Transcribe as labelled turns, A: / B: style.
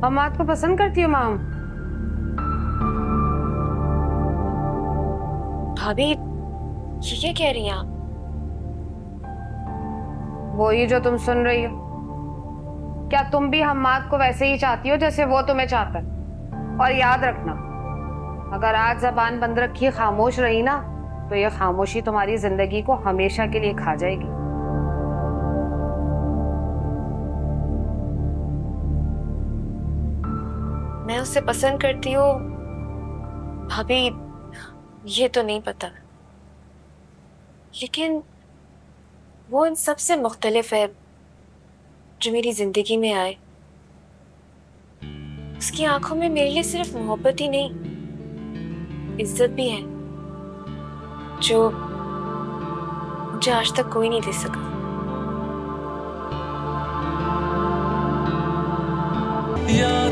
A: हमाद को पसंद करती हो माम?
B: भाभी ये क्या कह रही हैं आप?
A: वो ही जो तुम सुन रही हो। क्या तुम भी हमाद को वैसे ही चाहती हो जैसे वो तुम्हें चाहता है? और याद रखना, अगर आज जबान बंद रखी खामोश रही ना, तो ये खामोशी तुम्हारी जिंदगी को हमेशा के लिए खा जाएगी।
B: मैं उसे पसंद करती हूँ भाभी, ये तो नहीं पता, लेकिन वो इन सबसे मुख्तलिफ है जो मेरी जिंदगी में आए। उसकी आंखों में मेरे लिए सिर्फ मोहब्बत ही नहीं, इज्जत भी है, जो मुझे आज तक कोई नहीं दे सका।
C: या